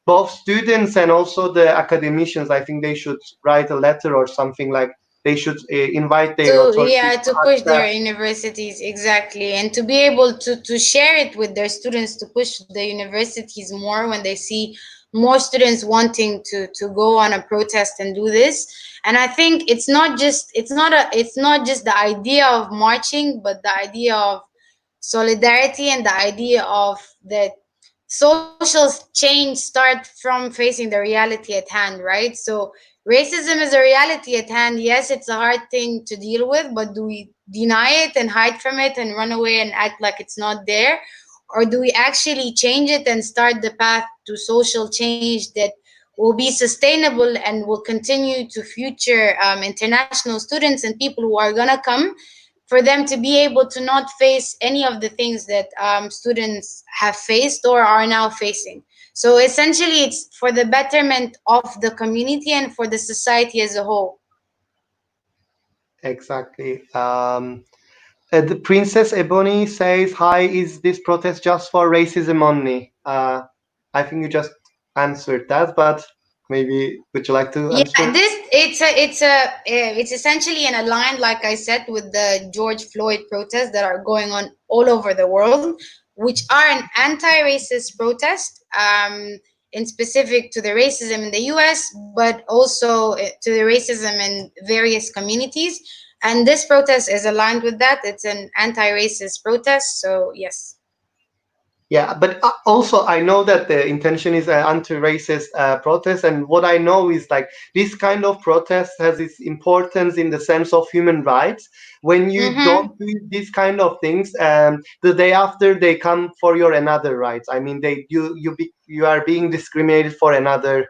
both students and also the academicians, I think they should write a letter or something, like they should invite their authorities to To push their accept. universities, exactly, and to be able to share it with their students, to push the universities more when they see more students wanting to go on a protest and do this. And I think it's not just the idea of marching, but the idea of solidarity and the idea of that social change start from facing the reality at hand, right? So racism is a reality at hand. Yes, it's a hard thing to deal with, but do we deny it and hide from it and run away and act like it's not there? Or do we actually change it and start the path to social change that will be sustainable and will continue to future international students and people who are going to come, for them to be able to not face any of the things that students have faced or are now facing. So essentially, it's for the betterment of the community and for the society as a whole. Exactly. The Princess Ebony says, "Hi, is this protest just for racism only?" I think you just answered that, but maybe would you like to Yeah, answer? this it's essentially in aligned, like I said, with the George Floyd protests that are going on all over the world, which are an anti-racist protest, in specific to the racism in the U.S., but also to the racism in various communities. And this protest is aligned with that. It's an anti-racist protest. So yes. Yeah, but also I know that the intention is an anti-racist protest, and what I know is like this kind of protest has its importance in the sense of human rights. When you Mm-hmm. don't do these kind of things, the day after they come for your another rights. I mean, you are being discriminated for another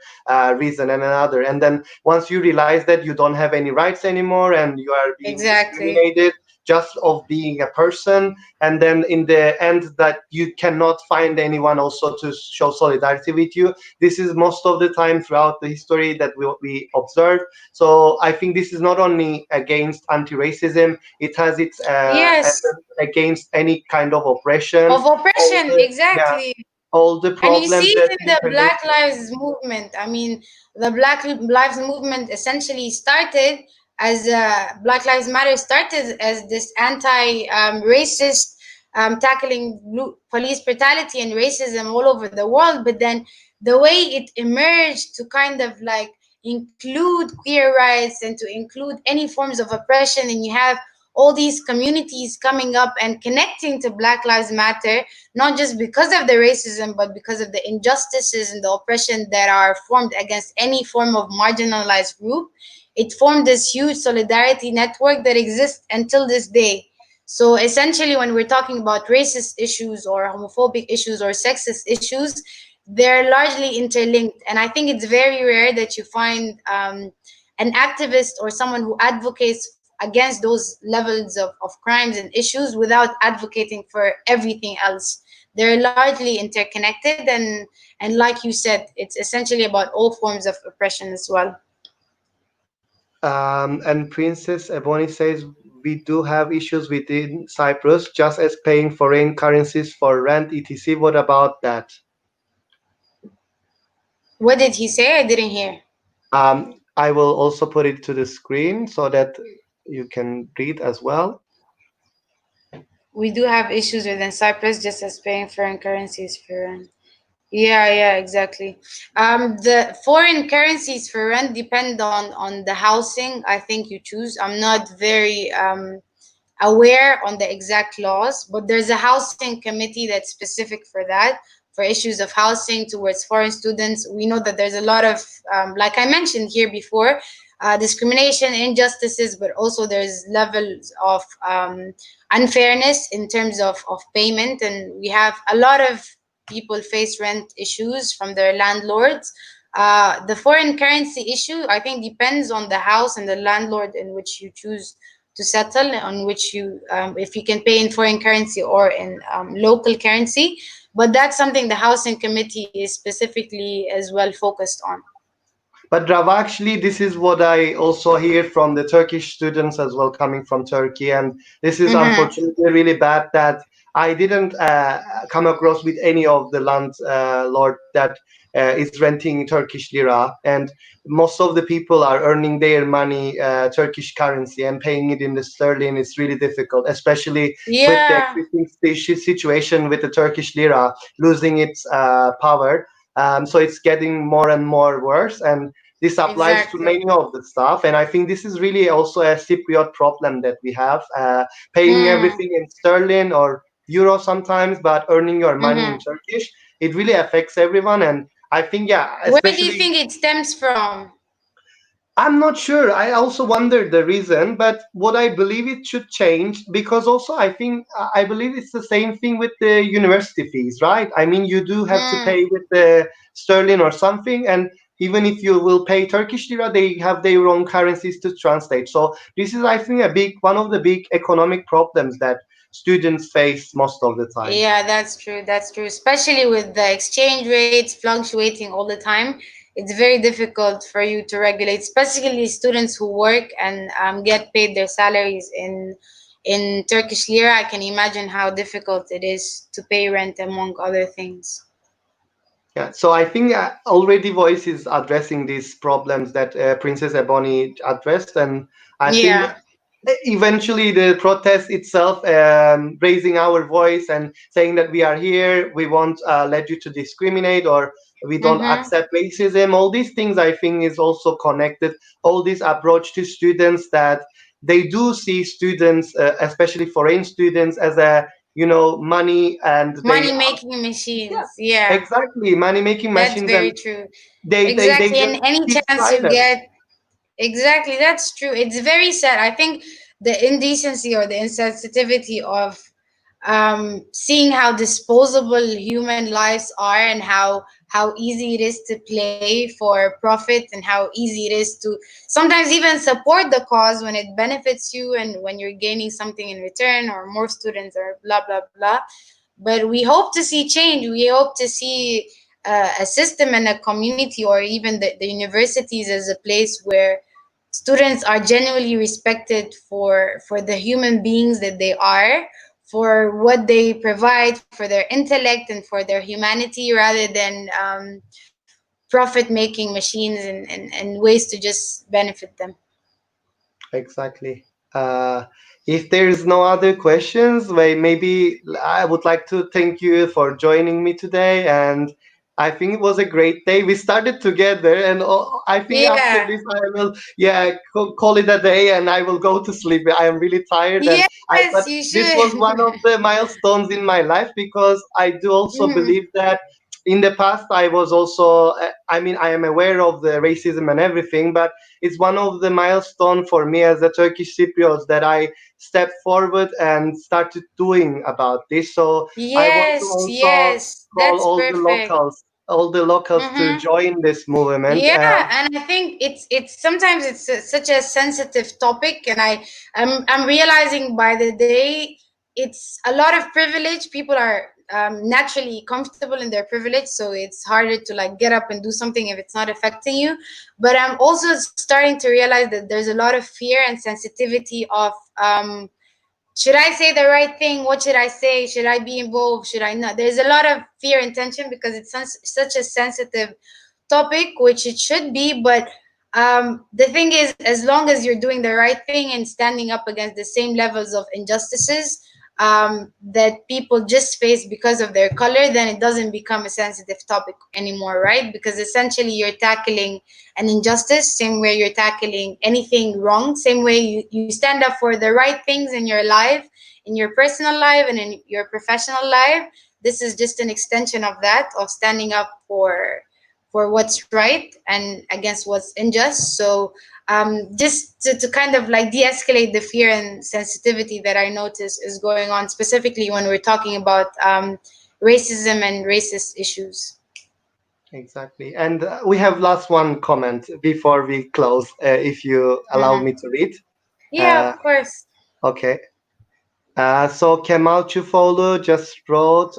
reason and another, and then once you realize that you don't have any rights anymore and you are being Exactly. discriminated just of being a person, and then in the end that you cannot find anyone also to show solidarity with you. This is most of the time throughout the history that we observe. So I think this is not only against anti-racism, it has its Yes. essence against any kind of oppression, Of all oppression. the, yeah, Exactly. all the And you problems see that it in the interrelate. Black Lives Movement. I mean, the Black Lives Movement essentially started as Black Lives Matter started as this anti-racist, tackling police brutality and racism all over the world. But then the way it emerged to kind of like include queer rights and to include any forms of oppression, and you have all these communities coming up and connecting to Black Lives Matter, not just because of the racism, but because of the injustices and the oppression that are formed against any form of marginalized group. It formed this huge solidarity network that exists until this day. So essentially, when we're talking about racist issues or homophobic issues or sexist issues, they're largely interlinked. And I think it's very rare that you find an activist or someone who advocates against those levels of crimes and issues without advocating for everything else. They're largely interconnected, and like you said, it's essentially about all forms of oppression as well. And Princess Ebony says we do have issues within Cyprus, just as paying foreign currencies for rent, etc. What about that? What did he say? I didn't hear. I will also put it to the screen so that you can read as well. We do have issues within Cyprus, just as paying foreign currencies for rent. Yeah, exactly. The foreign currencies for rent depend on the housing I think you choose. I'm not very aware on the exact laws, but there's a housing committee that's specific for that, for issues of housing towards foreign students. We know that there's a lot of, like I mentioned here before, discrimination, injustices, but also there's levels of unfairness in terms of payment. And we have a lot of people face rent issues from their landlords. The foreign currency issue, I think, depends on the house and the landlord in which you choose to settle, on which you, if you can pay in foreign currency or in local currency. But that's something the housing committee is specifically as well focused on. But Rava, actually, this is what I also hear from the Turkish students as well, coming from Turkey. And this is unfortunately really bad that I didn't come across with any of the landlord that is renting Turkish lira. And most of the people are earning their money Turkish currency and paying it in the sterling. It's really difficult, especially with the Yeah, existing situation with the Turkish lira losing its power. So it's getting more and more worse, and this applies to exactly. many of the stuff. And I think this is really also a Cypriot problem that we have, paying Hmm. everything in sterling or euro sometimes, but earning your money in Hmm. Turkish. It really affects everyone, and I think, yeah, Where do you especially. think it stems from? I'm not sure. I also wonder the reason, but what I believe it should change, because also I believe it's the same thing with the university fees, right? I mean, you do have to Mm. pay with the sterling or something, and even if you will pay Turkish lira, they have their own currencies to translate. So this is, I think, one of the big economic problems that students face most of the time. Yeah, that's true. That's true. Especially with the exchange rates fluctuating all the time, it's very difficult for you to regulate, especially students who work and get paid their salaries in Turkish lira. I can imagine how difficult it is to pay rent, among other things. Yeah, so I think already Voice is addressing these problems that Princess Ebony addressed, and I think Yeah. eventually the protest itself, raising our voice and saying that we are here, we won't let you to discriminate, or we don't Mm-hmm. accept racism. All these things I think is also connected. All this approach to students, that they do see students, especially foreign students, as a money, and Money making yeah, machines. Yeah, exactly, money making that's machines, and very true. they Exactly. just And any keep chance you silent. get. Exactly, that's true. It's very sad. I think the indecency or the insensitivity of seeing how disposable human lives are, and how easy it is to play for profit, and how easy it is to sometimes even support the cause when it benefits you and when you're gaining something in return, or more students, or blah blah blah. But we hope to see change. We hope to see a system and a community, or even the universities, as a place where students are genuinely respected for the human beings that they are, for what they provide, for their intellect and for their humanity, rather than profit making machines and ways to just benefit them. Exactly. If there's no other questions, maybe I would like to thank you for joining me today. And I think it was a great day. We started together, and I think after Yeah. this, I will, yeah, call it a day, and I will go to sleep. I am really tired, and but Yes, you this was one of should. the milestones in my life, because I do also Mhm. believe that in the past I was also, I mean, I am aware of the racism and everything, but it's one of the milestone for me as a Turkish Cypriot that I stepped forward and started doing about this. So I want to Yes, also yes, call that's all the perfect. locals. all the locals to join this movement. Yeah, and I think it's sometimes such a sensitive topic, and I'm realizing by the day it's a lot of privilege. People are naturally comfortable in their privilege, so it's harder to like get up and do something if it's not affecting you. But I'm also starting to realize that there's a lot of fear and sensitivity of should I say the right thing? What should I say? Should I be involved? Should I not? There's a lot of fear and tension because it's such a sensitive topic, which it should be. But the thing is, as long as you're doing the right thing and standing up against the same levels of injustices that people just face because of their color, then it doesn't become a sensitive topic anymore, right? Because essentially you're tackling an injustice, same way you're tackling anything wrong, same way you stand up for the right things in your life, in your personal life and in your professional life. This is just an extension of that, of standing up for what's right and against what's unjust. So just to kind of like de-escalate the fear and sensitivity that I notice is going on, specifically when we're talking about racism and racist issues. Exactly. And we have last one comment before we close, if you allow me to read. Yeah, of course. Okay. So Kemal Çufoğlu just wrote,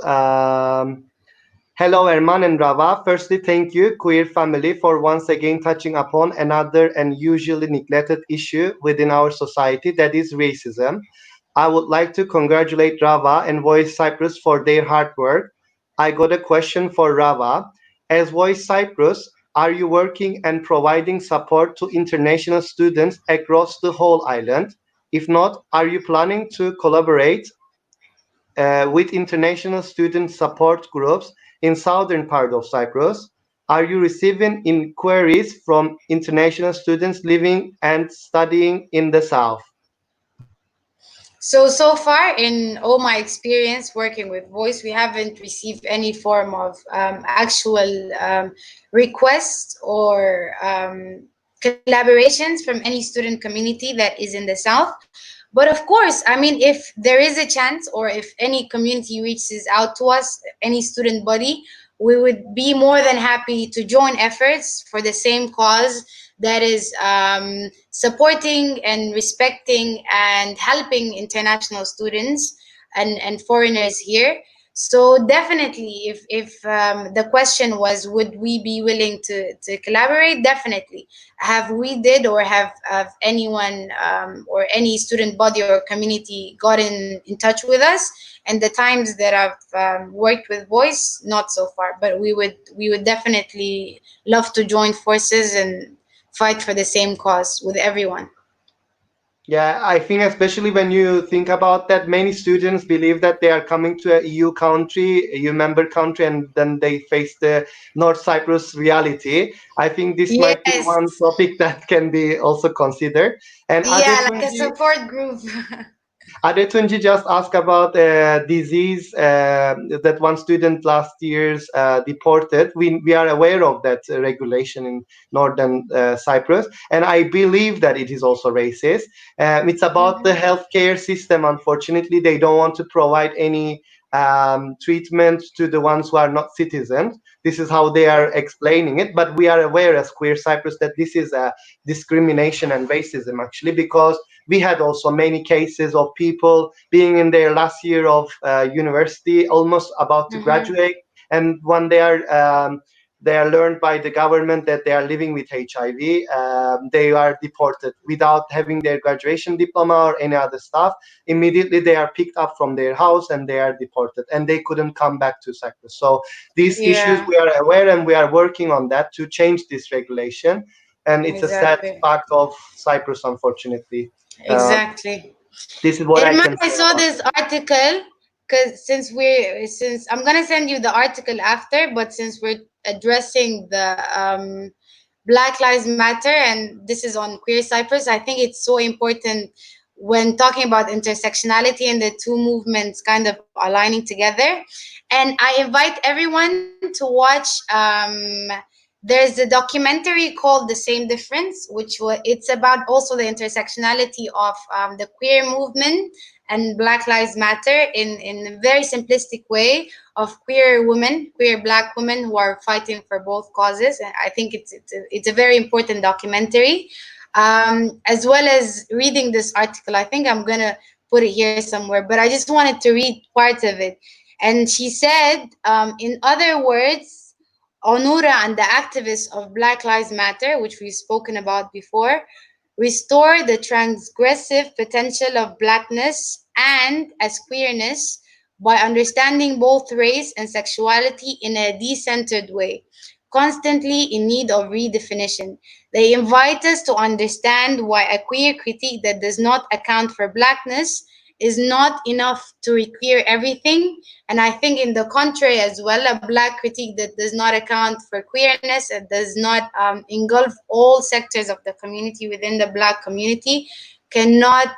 hello, Erman and Rawaa. Firstly, thank you, Queer family, for once again touching upon another and usually neglected issue within our society, that is racism. I would like to congratulate Rawaa and Vois Cyprus for their hard work. I got a question for Rawaa. As Vois Cyprus, are you working and providing support to international students across the whole island? If not, are you planning to collaborate with international student support groups in southern part of Cyprus? Are you receiving inquiries from international students living and studying in the south? So far in all my experience working with Voice, we haven't received any form of actual requests or collaborations from any student community that is in the South. But of course, I mean, if there is a chance or if any community reaches out to us, any student body, we would be more than happy to join efforts for the same cause, that is supporting and respecting and helping international students and foreigners here. So definitely, if the question was, would we be willing to collaborate? Definitely. Have we did or have anyone or any student body or community gotten in touch with us? And the times that I've worked with Voice, not so far, but we would definitely love to join forces and fight for the same cause with everyone. Yeah, I think especially when you think about that, many students believe that they are coming to a EU country, EU member country, and then they face the North Cyprus reality. I think this might be Yes. one topic that can be also considered. And Yeah, like a support group. Adetunji just asked about a disease that one student last year's deported. We are aware of that regulation in northern Cyprus, and I believe that it is also racist. It's about the healthcare system. Unfortunately, they don't want to provide any treatment to the ones who are not citizens. This is how they are explaining it. But we are aware as Queer Cyprus that this is a discrimination and racism, actually, because we had also many cases of people being in their last year of university, almost about to graduate, and when they are learned by the government that they are living with HIV, they are deported without having their graduation diploma or any other stuff. Immediately they are picked up from their house and they are deported, and they couldn't come back to Cyprus. So these issues, we are aware and we are working on that to change this regulation. And it's a sad fact of Cyprus, unfortunately. Exactly. This is what I can say. I saw this article because since I'm gonna send you the article after, but since we're addressing the Black Lives Matter and this is on Queer Cyprus, I think it's so important when talking about intersectionality and the two movements kind of aligning together. And I invite everyone to watch There's a documentary called The Same Difference, it's about also the intersectionality of the queer movement and Black Lives Matter in a very simplistic way of queer women, queer Black women who are fighting for both causes. And I think it's a very important documentary. As well as reading this article, I think I'm gonna put it here somewhere, but I just wanted to read parts of it. And she said, in other words, Onura and the activists of Black Lives Matter, which we've spoken about before, restore the transgressive potential of Blackness and as queerness by understanding both race and sexuality in a decentered way, constantly in need of redefinition. They invite us to understand why a queer critique that does not account for Blackness is not enough to requeer everything. And I think, in the contrary, as well, a Black critique that does not account for queerness and does not engulf all sectors of the community within the Black community cannot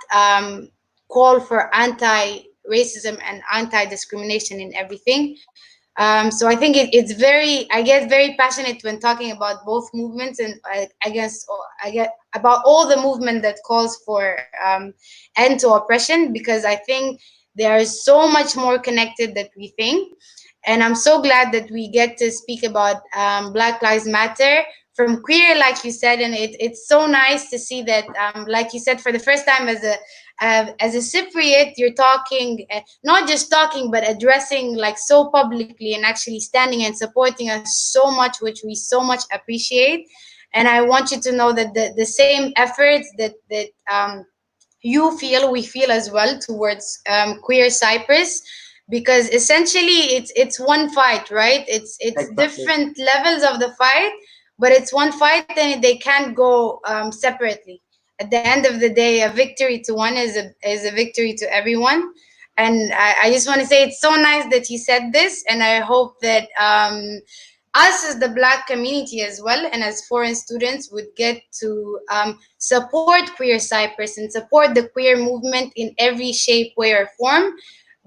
call for anti-racism and anti-discrimination in everything. So I think I get very passionate when talking about both movements, and I get about all the movement that calls for end to oppression, because I think they are so much more connected than we think. And I'm so glad that we get to speak about Black Lives Matter from queer, like you said, and it's so nice to see that, like you said, for the first time as a Cypriot, you're talking, not just talking, but addressing like so publicly and actually standing and supporting us so much, which we so much appreciate. And I want you to know that the same efforts that we feel as well towards Queer Cyprus, because essentially it's one fight, right? It's Exactly. different levels of the fight, but it's one fight, and they can't go separately. At the end of the day, a victory to one is a victory to everyone. And I just want to say it's so nice that he said this, and I hope that us as the Black community as well, and as foreign students, would get to support Queer Cyprus and support the queer movement in every shape, way, or form,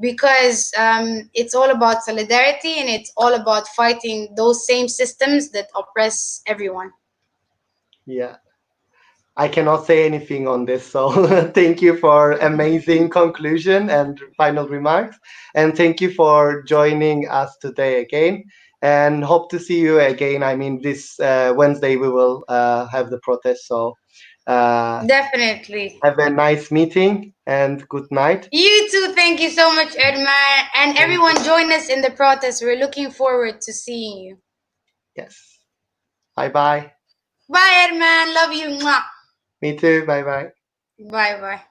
because it's all about solidarity, and it's all about fighting those same systems that oppress everyone. Yeah. I cannot say anything on this. So thank you for amazing conclusion and final remarks. And thank you for joining us today again. And hope to see you again. I mean, this Wednesday we will have the protest. So Definitely. have a nice meeting and good night. You too. Thank you so much, Edmar. And everyone, join us in the protest. We're looking forward to seeing you. Yes. Bye bye. Bye, Edmar. Love you. Mwah. Me too. Bye bye. Bye bye.